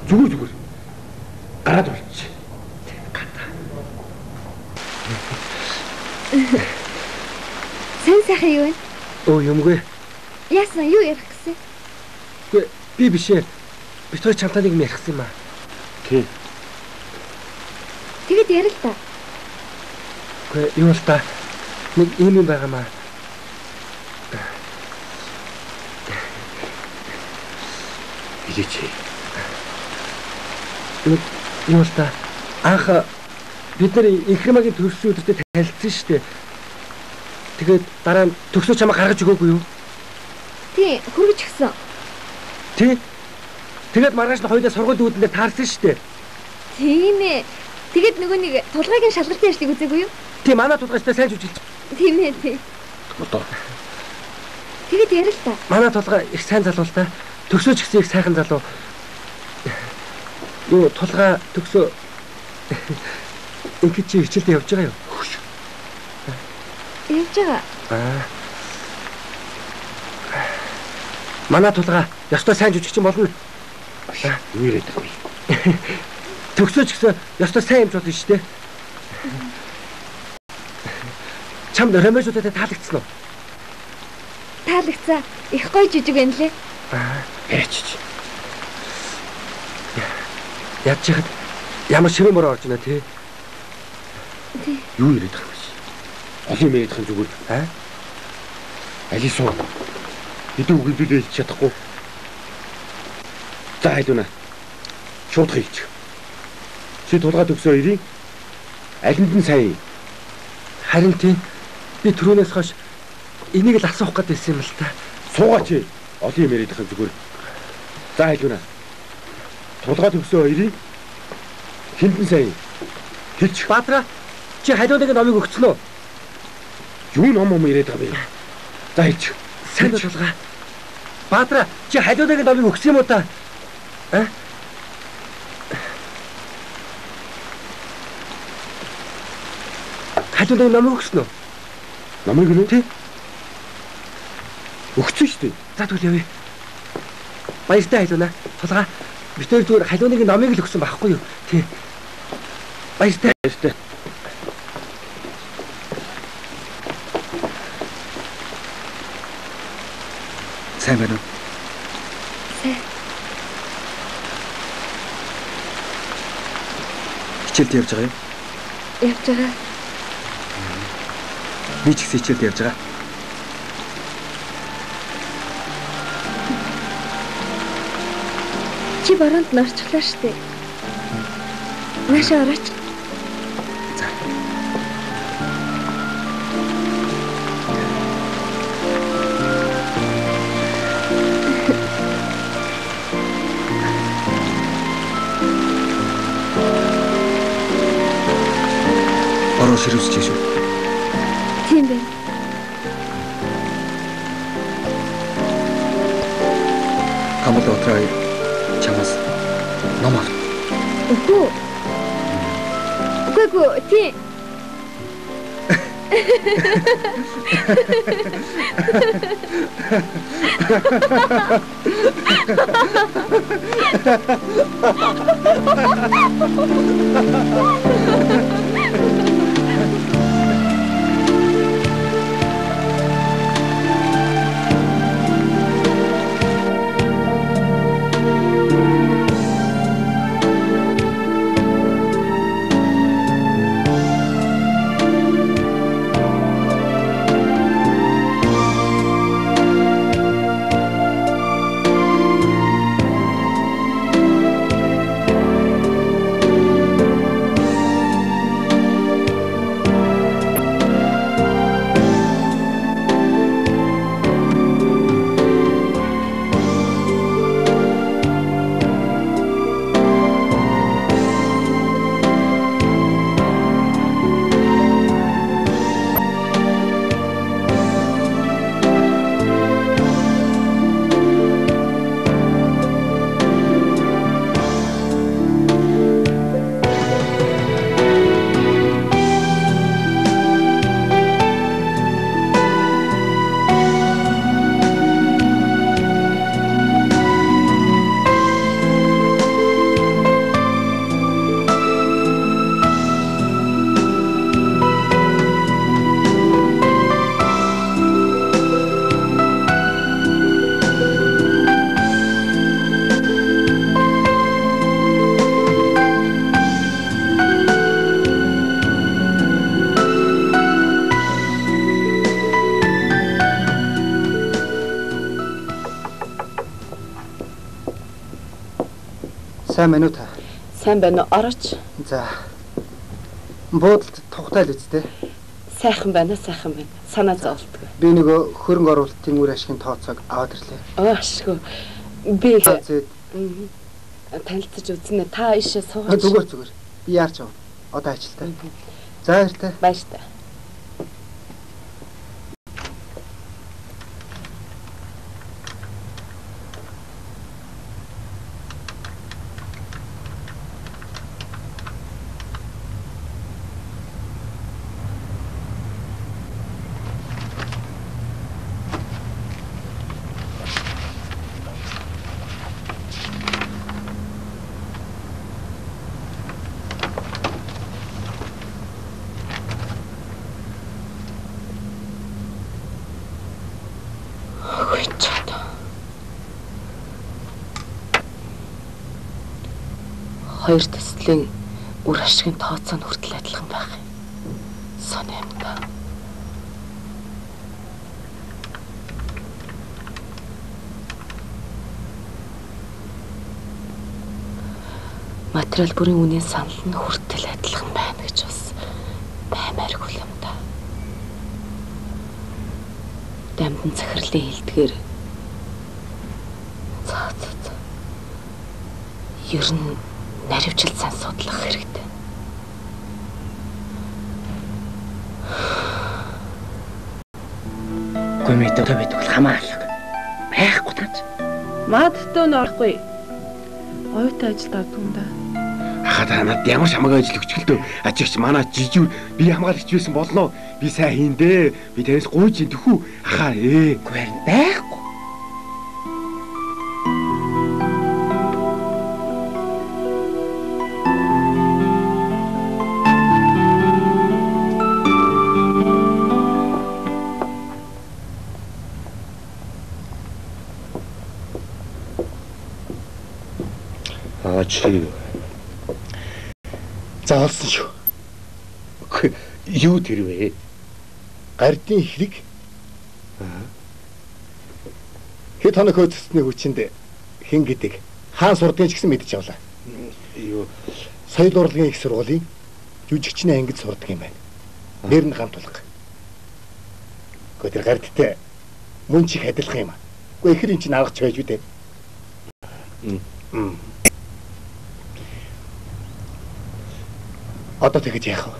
Зүгээр. Гараад болчих. Сэн сайхан юу вэ? Оо юмгүй. Яасан юу ярих гэсэн? Би бишээ. Бид хоёр чамтай нэг юм ярих гэсэн юм аа. Тий. Тэгэд ярил та. Юу л та. Нэг юм байгаамаа. Илээч. Юу л та. Анх бид нар Инхримагийн төрсөн өдөртөө танилцсан шүү дээ. Тэгээд дараа нь төгсөө чамаа гаргаж өгөөгүй юу? Тий, хүргэж гисэн. Тий. Тэгээд маргааш нь хоёулаа сургууль үүдэн дээр таарсан шүү дээ. Тийм ээ. Тэгээд нөгөө нэг тулгайгийн шалгалтын ажлыг үзээгүй юу? Тий, манай тулгайчтай сайн жүжиглэж. Тийм ээ, тий. Одоо. Тэгэд ярил та. Манай тулгай их сайн залуу л та. Төгсөөч гэсэн их сайхан залуу. Юу тулгай төгсөө ингээд чи хичээлдээ явж байгаа юу? Явж байгаа. Манай тулгай ёстой сайн жүжигчин болно. Юу яриад байгаа вэ? Төгсөөч гэсэн ёстой сайн юмч болно шүү дээ. Чамд ромеошуудад таалагдсан уу? Таалагдсан. Их гоё жижиг байна лээ. Яач. Яаж чихад ямар ширээ мөрөө орж байна тий? Тий. Юу яриад байгаа юм бэ? Олон юм яриад байгаа зүгээр. Алисуу. Хэдэн үг хэлж чадахгүй. За хайлуна. Шууд хийчих. Чи тулгаа төгсөө ирээ. Алинд нь сайн. Харин тий. Би түрүүнээс хойш энийг л асуух гэдээсэн юм л та. Суугаач. Олон юм яриад байгаа зүгээр. За хайлуна. Тулгаа төгсөө ирээ. Хиндэн сайн. Хэлж. Баатра. Чи халиуныг номыг өгцөн үү? Юу ном яриад байгаа бэ? За хэлж. Сайн тулгаа. Баатра, чи халиуныг номыг өгсөн юм уу та? Халиуныг номыг өгсөн үү? Номыг юу? Тий. Өгсөн шүү дээ. За тэгвэл явъя. Баяртай халиуна. Тулгаа. Бид хоёр зүгээр халиуныг номыг л өгсөн байхгүй юу? Тий. Баяртай. Баяртай. Сайн байна уу? Сайн. Хичээлд явж байгаа юм? Явж байгаа. Би ч гэсэн хичээлд явж байгаа. Чи баруунд нь орчихлоо шүү дээ. Наашаа орооч. За. Ороо ширүүсч шүү. Тийм байна. Камбал отраа чамаас ном авах. Үгүй. Тий. Сайн байна уу та? Сайн байна уу? Орооч. За. Буудалд тухтайл үсттэй. Сайхан байна, сайхан байна. Санаа зовлтгүй. Би нөгөө хөрөнгө оруулалтын үр ашигын тооцоог аваад ирлээ. Ашгүй. Би зээд танилцж үзнэ. Та ишээ суугаач. Зүгээр. Би яарч аваа. Одоо ажилтаа. За баяртай. Баяртай. Хоёр төслийн үр ашигын тооцоо нь хүртэл адилхан байх юм. Сони юм да. Материал бүрийн үнийн санал нь хүртэл адилхан байна гэж бас баймааргүй юм да. Дамдан захирлын хилдгээр за. Ер нь наривчил сан судлах хэрэгтэй. Гомьтой байдаг бол хамаалга. Байхгүй таач. Мадтай нь орохгүй. Оюутай ажилд авдаг юм да. Ахаа та надад ямар шамаг ажил өгчлөлтөө ажигч манай жижиг би хамгаалагч байсан болно. Би сайн хийн дээ. Би танаас гуйж ин тэхүү. Ахаа гуйр байхгүй. Чи заалсан шүү. Юу тэр вэ? Гардын хэрэг. Хэд хоног хөөцсөний хүчинд хэн гэдэг хаан сурдгийг ч гэсэн мэдчих явлаа. Юу соёл урлагийн их сургуулийн жүжигчний ангид сурдаг юм байна. Нэр нь гамтулга. Гэхдээ тэр гардтай мөн чих адилхан юм. Гэхдээ ихэр эн чинь авахч байж үү дээ. Одоо тэгэж яах вэ?